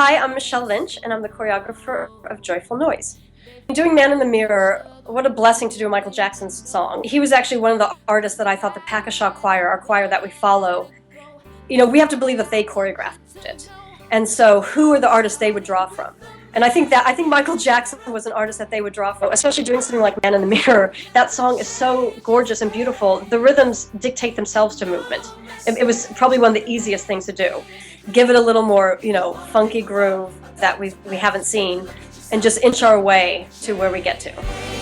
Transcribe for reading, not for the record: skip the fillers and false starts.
Hi, I'm Michelle Lynch, and I'm the choreographer of Joyful Noise. Doing Man in the Mirror, what a blessing to do Michael Jackson's song. He was actually one of the artists that I thought the Pakishaw Choir, our choir that we follow, we have to believe that they choreographed it. And so who are the artists they would draw from? And I think Michael Jackson was an artist that they would draw from, especially doing something like Man in the Mirror. That song is so gorgeous and beautiful. The rhythms dictate themselves to movement. It was probably one of the easiest things to do. Give it a little more, funky groove that we haven't seen, and just inch our way to where we get to.